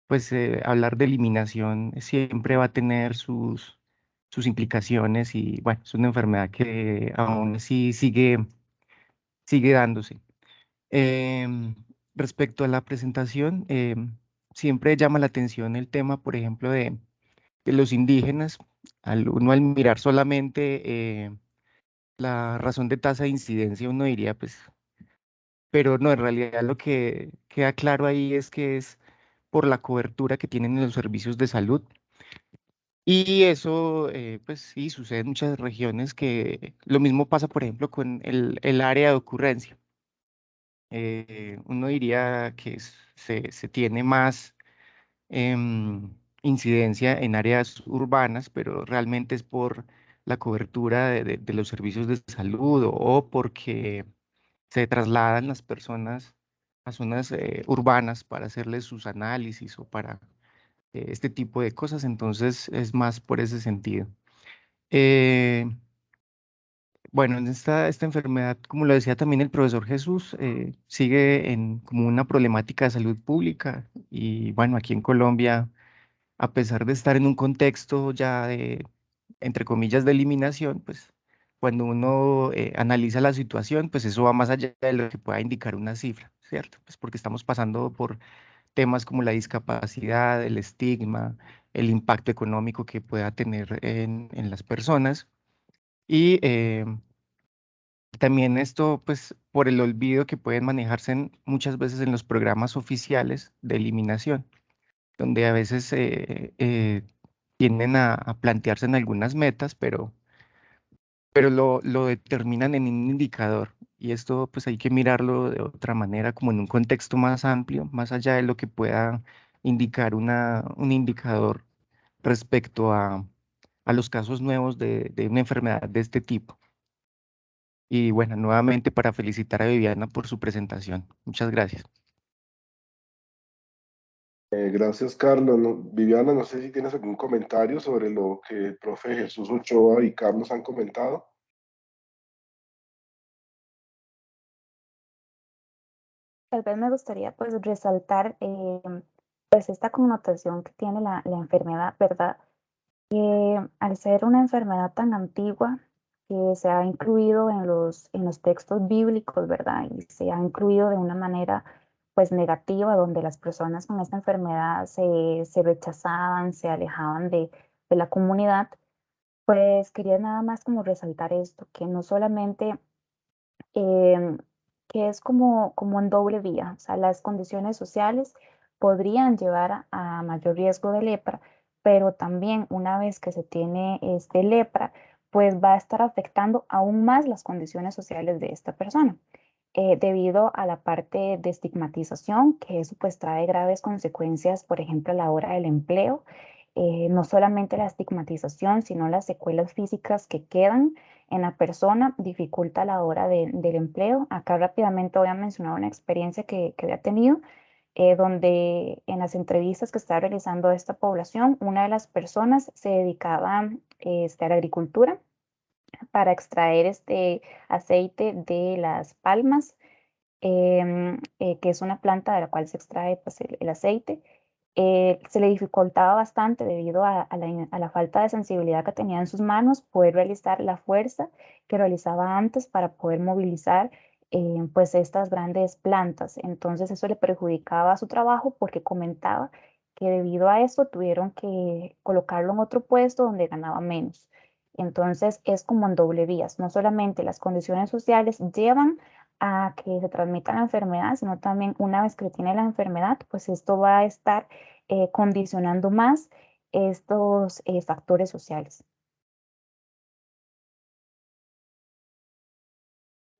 Speaker 5: pues hablar de eliminación siempre va a tener sus implicaciones y bueno, es una enfermedad que aún así sigue dándose. Em, Respecto a la presentación, siempre llama la atención el tema, por ejemplo, de los indígenas. Uno al mirar solamente la razón de tasa de incidencia, uno diría, pues, pero no, en realidad lo que queda claro ahí es que es por la cobertura que tienen en los servicios de salud. Y eso, pues sí, sucede en muchas regiones que lo mismo pasa, por ejemplo, con el área de ocurrencia. Uno diría que se tiene más incidencia en áreas urbanas, pero realmente es por la cobertura de los servicios de salud o porque se trasladan las personas a zonas urbanas para hacerles sus análisis o para este tipo de cosas, entonces es más por ese sentido. Eh, bueno, en esta enfermedad, como lo decía también el profesor Jesús, sigue como una problemática de salud pública y bueno, aquí en Colombia, a pesar de estar en un contexto ya de, entre comillas, de eliminación, pues cuando uno analiza la situación, pues eso va más allá de lo que pueda indicar una cifra, ¿cierto? Pues porque estamos pasando por temas como la discapacidad, el estigma, el impacto económico que pueda tener en las personas y también esto, pues, por el olvido que pueden manejarse muchas veces en los programas oficiales de eliminación, donde a veces tienden a plantearse en algunas metas, pero lo determinan en un indicador. Y esto, pues, hay que mirarlo de otra manera, como en un contexto más amplio, más allá de lo que pueda indicar un indicador respecto a los casos nuevos de una enfermedad de este tipo. Y bueno, nuevamente para felicitar a Viviana por su presentación. Muchas gracias.
Speaker 2: Gracias, Carlos. Viviana, no sé si tienes algún comentario sobre lo que el profe Jesús Ochoa y Carlos han comentado.
Speaker 1: Tal vez me gustaría pues resaltar pues esta connotación que tiene la enfermedad, ¿verdad? Que al ser una enfermedad tan antigua, que se ha incluido en los textos bíblicos, ¿verdad? Y se ha incluido de una manera pues negativa, donde las personas con esta enfermedad se rechazaban, se alejaban de la comunidad. Pues quería nada más como resaltar esto, que no solamente em, que es como en doble vía, o sea, las condiciones sociales podrían llevar a mayor riesgo de lepra, pero también una vez que se tiene lepra, pues va a estar afectando aún más las condiciones sociales de esta persona, debido a la parte de estigmatización, que eso pues trae graves consecuencias, por ejemplo, a la hora del empleo. No solamente la estigmatización, sino las secuelas físicas que quedan en la persona dificulta a la hora del empleo. Acá rápidamente voy a mencionar una experiencia que había tenido, donde en las entrevistas que estaba realizando a esta población, una de las personas se dedicaba a la agricultura para extraer este aceite de las palmas, que es una planta de la cual se extrae pues, el aceite. Se le dificultaba bastante debido a la falta de sensibilidad que tenía en sus manos poder realizar la fuerza que realizaba antes para poder movilizar pues estas grandes plantas. Entonces eso le perjudicaba su trabajo porque comentaba que debido a eso tuvieron que colocarlo en otro puesto donde ganaba menos. Entonces es como en doble vías, no solamente las condiciones sociales llevan a que se transmita la enfermedad, sino también una vez que tiene la enfermedad, pues esto va a estar condicionando más estos factores sociales.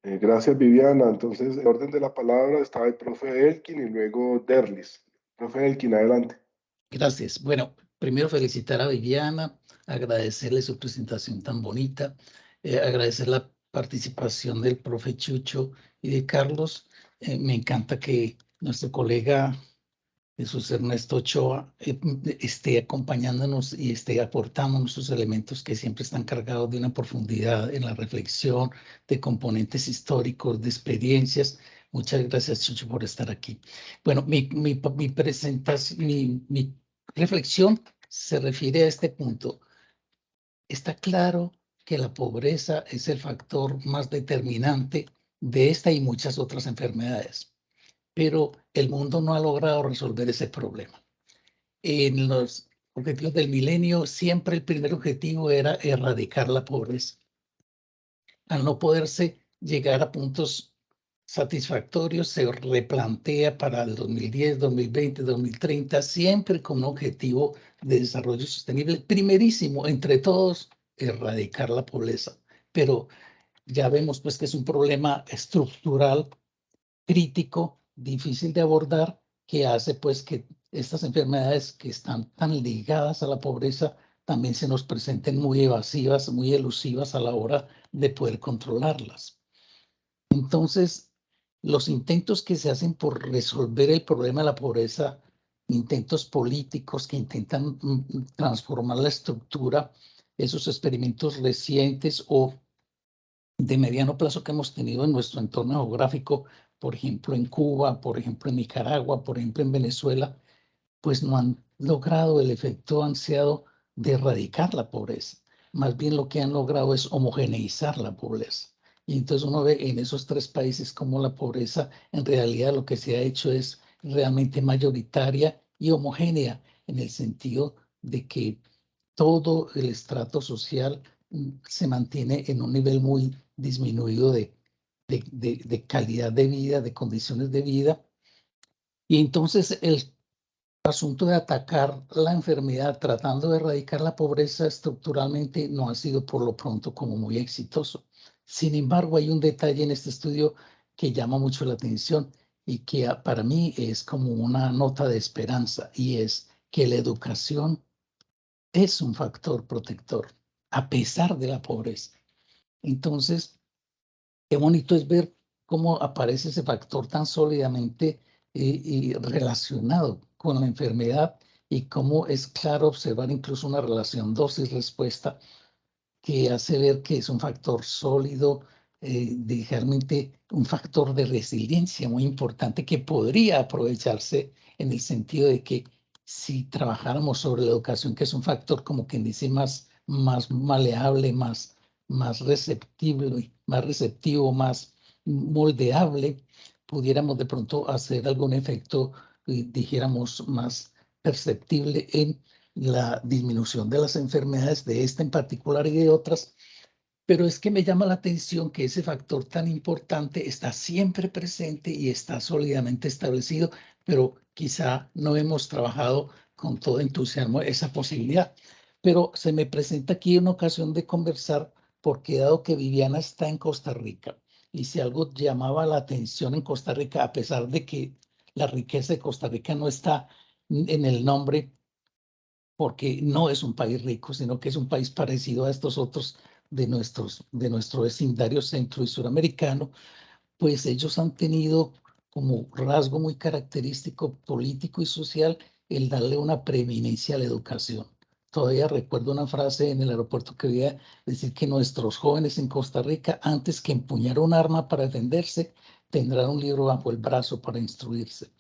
Speaker 2: Gracias, Viviana. Entonces, en orden de la palabra estaba el profe Elkin y luego Derlis. Profe Elkin, adelante.
Speaker 4: Gracias. Bueno, primero felicitar a Viviana, agradecerle su presentación tan bonita, agradecer la participación del profe Chucho y de Carlos. Me encanta que nuestro colega Jesús Ernesto Ochoa esté acompañándonos y esté aportándonos sus elementos que siempre están cargados de una profundidad en la reflexión, de componentes históricos, de experiencias. Muchas gracias, Chucho, por estar aquí. Bueno, mi presentación, mi reflexión se refiere a este punto. Está claro que la pobreza es el factor más determinante de esta y muchas otras enfermedades, pero el mundo no ha logrado resolver ese problema. En los objetivos del milenio, siempre el primer objetivo era erradicar la pobreza. Al no poderse llegar a puntos satisfactorios, se replantea para el 2010, 2020, 2030, siempre con un objetivo de desarrollo sostenible, primerísimo, entre todos, erradicar la pobreza. Pero ya vemos pues que es un problema estructural, crítico, difícil de abordar, que hace pues que estas enfermedades que están tan ligadas a la pobreza también se nos presenten muy evasivas, muy elusivas a la hora de poder controlarlas. Entonces, los intentos que se hacen por resolver el problema de la pobreza, intentos políticos que intentan transformar la estructura, esos experimentos recientes o de mediano plazo que hemos tenido en nuestro entorno geográfico, por ejemplo en Cuba, por ejemplo en Nicaragua, por ejemplo en Venezuela, pues no han logrado el efecto ansiado de erradicar la pobreza. Más bien lo que han logrado es homogeneizar la pobreza. Y entonces uno ve en esos tres países como la pobreza en realidad lo que se ha hecho es realmente mayoritaria y homogénea en el sentido de que todo el estrato social se mantiene en un nivel muy disminuido de calidad de vida, de condiciones de vida. Y entonces el asunto de atacar la enfermedad tratando de erradicar la pobreza estructuralmente no ha sido por lo pronto como muy exitoso. Sin embargo, hay un detalle en este estudio que llama mucho la atención y que para mí es como una nota de esperanza, y es que la educación es un factor protector a pesar de la pobreza. Entonces, qué bonito es ver cómo aparece ese factor tan sólidamente y relacionado con la enfermedad, y cómo es claro observar incluso una relación dosis-respuesta que hace ver que es un factor sólido, realmente un factor de resiliencia muy importante que podría aprovecharse en el sentido de que si trabajáramos sobre la educación, que es un factor como quien dice más maleable, más más receptivo, más moldeable, pudiéramos de pronto hacer algún efecto, dijéramos, más perceptible en la disminución de las enfermedades de esta en particular y de otras. Pero es que me llama la atención que ese factor tan importante está siempre presente y está sólidamente establecido, pero quizá no hemos trabajado con todo entusiasmo esa posibilidad. Pero se me presenta aquí una ocasión de conversar, porque dado que Viviana está en Costa Rica, y si algo llamaba la atención en Costa Rica, a pesar de que la riqueza de Costa Rica no está en el nombre, porque no es un país rico, sino que es un país parecido a estos otros de nuestro vecindario centro y suramericano, pues ellos han tenido como rasgo muy característico político y social el darle una preeminencia a la educación. Todavía recuerdo una frase en el aeropuerto que quería decir que nuestros jóvenes en Costa Rica, antes que empuñar un arma para defenderse, tendrán un libro bajo el brazo para instruirse.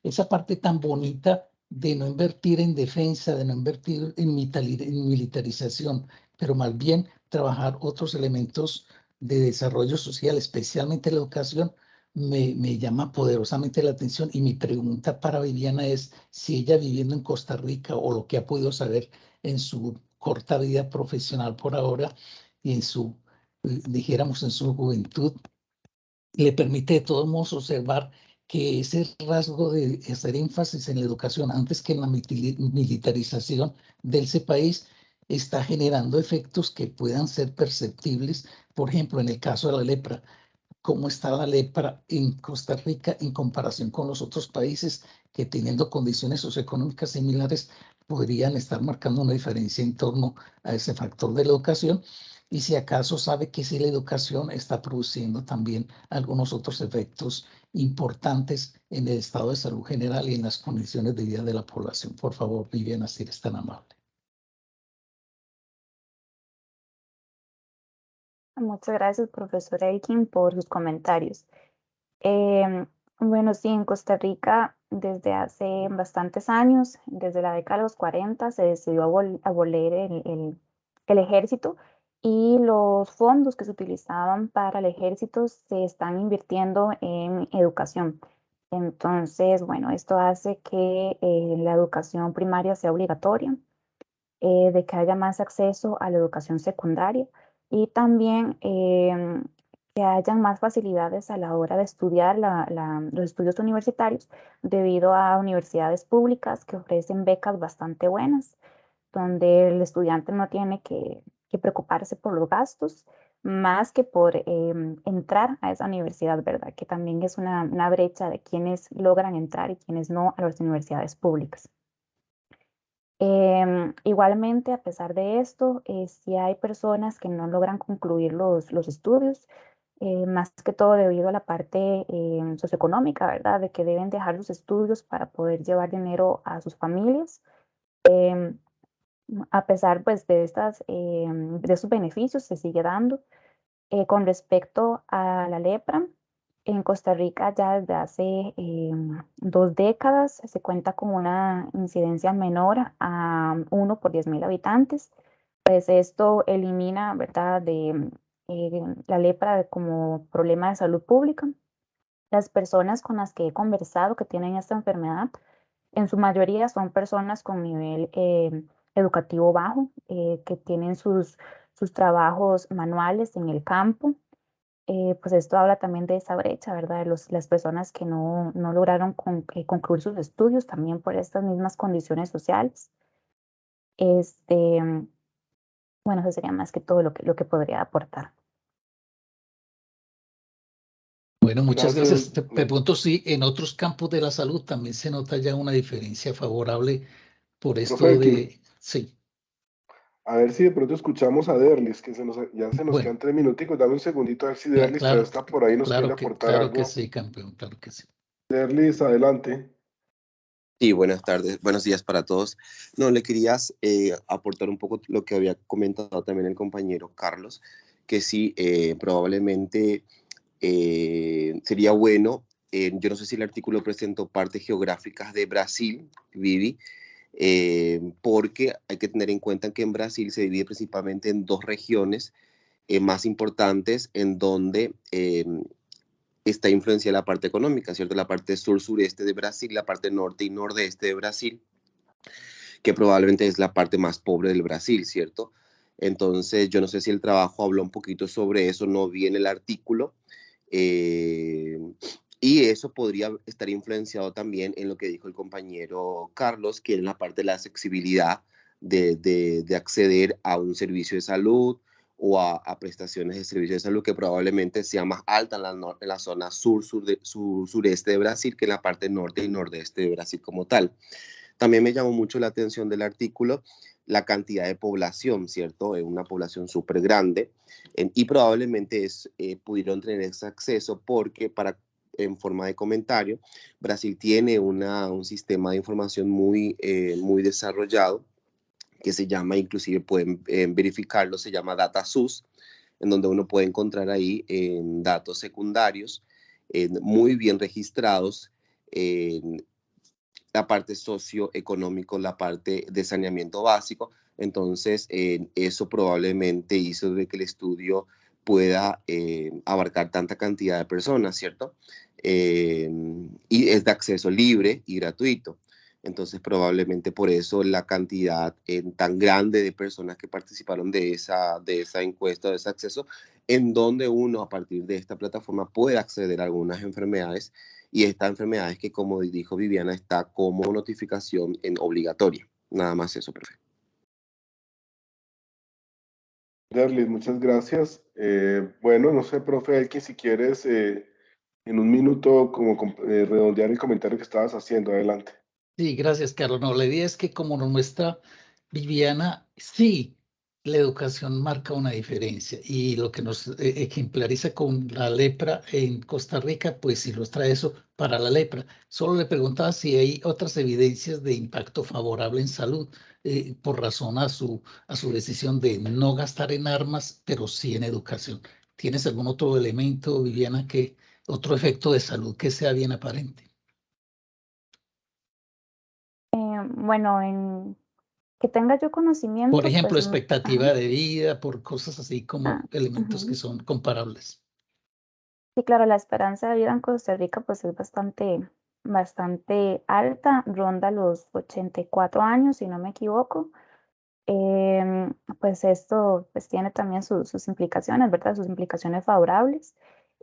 Speaker 4: Esa parte tan bonita de no invertir en defensa, de no invertir en militarización, pero más bien trabajar otros elementos de desarrollo social, especialmente la educación, me llama poderosamente la atención. Y mi pregunta para Viviana es si ella, viviendo en Costa Rica, o lo que ha podido saber en su corta vida profesional por ahora y en su, dijéramos, en su juventud, le permite de todos modos observar que ese rasgo de hacer énfasis en la educación antes que en la militarización de ese país está generando efectos que puedan ser perceptibles. Por ejemplo, en el caso de la lepra, ¿cómo está la lepra en Costa Rica en comparación con los otros países que, teniendo condiciones socioeconómicas similares, podrían estar marcando una diferencia en torno a ese factor de la educación? Y si acaso sabe que si la educación está produciendo también algunos otros efectos importantes en el estado de salud general y en las condiciones de vida de la población. Por favor, Viviana, si eres tan amable.
Speaker 1: Muchas gracias, profesor Elkin, por sus comentarios. Bueno, sí, en Costa Rica desde hace bastantes años, desde la década de los 40, se decidió abolir el ejército, y los fondos que se utilizaban para el ejército se están invirtiendo en educación. Entonces, bueno, esto hace que la educación primaria sea obligatoria, de que haya más acceso a la educación secundaria, y también que hayan más facilidades a la hora de estudiar los estudios universitarios, debido a universidades públicas que ofrecen becas bastante buenas, donde el estudiante no tiene que preocuparse por los gastos, más que por entrar a esa universidad, ¿verdad? Que también es una brecha de quienes logran entrar y quienes no a las universidades públicas. Igualmente, a pesar de esto, sí hay personas que no logran concluir los estudios, más que todo debido a la parte socioeconómica, ¿verdad? De que deben dejar los estudios para poder llevar dinero a sus familias. Em, a pesar, pues, de de estos beneficios, se sigue dando. Con respecto a la lepra, en Costa Rica ya desde hace 2 décadas se cuenta con una incidencia menor a 1 por 10.000 habitantes. Pues esto elimina, ¿verdad?, la lepra como problema de salud pública. Las personas con las que he conversado que tienen esta enfermedad, en su mayoría son personas con nivel educativo bajo, que tienen sus trabajos manuales en el campo. Pues esto habla también de esa brecha, ¿verdad? De las personas que no lograron concluir sus estudios también por estas mismas condiciones sociales. Este, bueno, eso sería más que todo lo que podría aportar.
Speaker 4: Bueno, muchas gracias. Te pregunto si en otros campos de la salud también se nota ya una diferencia favorable por esto de... Sí.
Speaker 2: A ver si de pronto escuchamos a Derlis, que ya se nos quedan 3 minuticos. Dame un segundito a ver si Derlis todavía está por ahí, nos quiere aportar algo.
Speaker 4: Claro que sí, campeón, claro que sí.
Speaker 2: Derlis, adelante.
Speaker 6: Sí, buenas tardes, buenos días para todos. No, le querías aportar un poco lo que había comentado también el compañero Carlos, que sí, probablemente sería bueno, yo no sé si el artículo presentó partes geográficas de Brasil, Vivi, porque hay que tener en cuenta que en Brasil se divide principalmente en 2 regiones, más importantes en donde está influenciada la parte económica, ¿cierto? La parte sur-sureste de Brasil, la parte norte y nordeste de Brasil, que probablemente es la parte más pobre del Brasil, ¿cierto? Entonces, yo no sé si el trabajo habló un poquito sobre eso, no vi en el artículo, y eso podría estar influenciado también en lo que dijo el compañero Carlos, que es la parte de la accesibilidad de acceder a un servicio de salud o a prestaciones de servicio de salud que probablemente sea más alta en la zona sureste de Brasil que en la parte norte y nordeste de Brasil como tal. También me llamó mucho la atención del artículo la cantidad de población, ¿cierto? Es una población súper grande y probablemente pudieron tener ese acceso porque en forma de comentario, Brasil tiene un sistema de información muy desarrollado que se llama, inclusive pueden verificarlo, se llama DataSUS, en donde uno puede encontrar ahí datos secundarios muy bien registrados, la parte socioeconómico, la parte de saneamiento básico. Entonces, eso probablemente hizo de que el estudio pueda abarcar tanta cantidad de personas, ¿cierto? Y es de acceso libre y gratuito. Entonces, probablemente por eso la cantidad tan grande de personas que participaron de esa encuesta, de ese acceso, en donde uno a partir de esta plataforma puede acceder a algunas enfermedades y estas enfermedades que, como dijo Viviana, está como notificación obligatoria. Nada más eso, profe.
Speaker 2: Darlis, muchas gracias. Bueno, no sé, profe, Elkin, si quieres en un minuto como redondear el comentario que estabas haciendo. Adelante.
Speaker 4: Sí, gracias, Carlos. No, la idea es que como nos muestra Viviana, sí, la educación marca una diferencia y lo que nos ejemplariza con la lepra en Costa Rica, pues ilustra eso para la lepra. Solo le preguntaba si hay otras evidencias de impacto favorable en salud por razón a su decisión de no gastar en armas, pero sí en educación. ¿Tienes algún otro elemento, Viviana, otro efecto de salud que sea bien aparente?
Speaker 1: Bueno, que tenga yo conocimiento,
Speaker 4: Por ejemplo,
Speaker 1: pues,
Speaker 4: expectativa
Speaker 1: ajá,
Speaker 4: de vida, por cosas así como elementos que
Speaker 1: ujú.
Speaker 4: son comparables.
Speaker 1: Sí, claro, la esperanza de vida en Costa Rica pues es bastante alta, ronda los 84 años, si no me equivoco. Pues esto pues tiene también sus implicaciones, ¿verdad? Sus implicaciones favorables.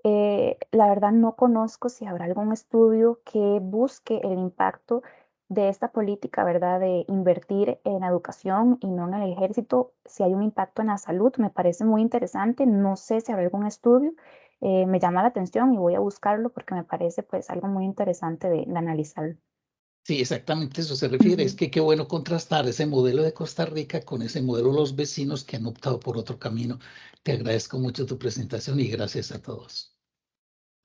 Speaker 1: La verdad no conozco si habrá algún estudio que busque el impacto de esta política, ¿verdad? De invertir en educación y no en el ejército, si hay un impacto en la salud, me parece muy interesante. No sé si habrá algún estudio, me llama la atención y voy a buscarlo porque me parece pues algo muy interesante de analizar.
Speaker 4: Sí, exactamente eso se refiere. Es que qué bueno contrastar ese modelo de Costa Rica con ese modelo de los vecinos que han optado por otro camino. Te agradezco mucho tu presentación y gracias a todos.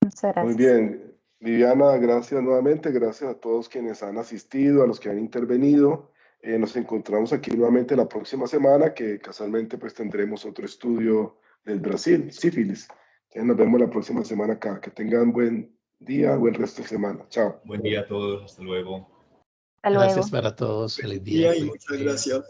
Speaker 1: Muchas
Speaker 2: Muy
Speaker 1: gracias.
Speaker 2: bien. Viviana, gracias nuevamente. Gracias a todos quienes han asistido, a los que han intervenido. Nos encontramos aquí nuevamente la próxima semana, que casualmente pues tendremos otro estudio del Brasil, sífilis. Nos vemos la próxima semana acá. Que tengan buen día, buen resto de semana. Chao.
Speaker 7: Buen día a todos, hasta luego.
Speaker 1: Hasta
Speaker 4: Gracias
Speaker 1: luego.
Speaker 4: para todos. Feliz día.
Speaker 8: Día y muchas gracias.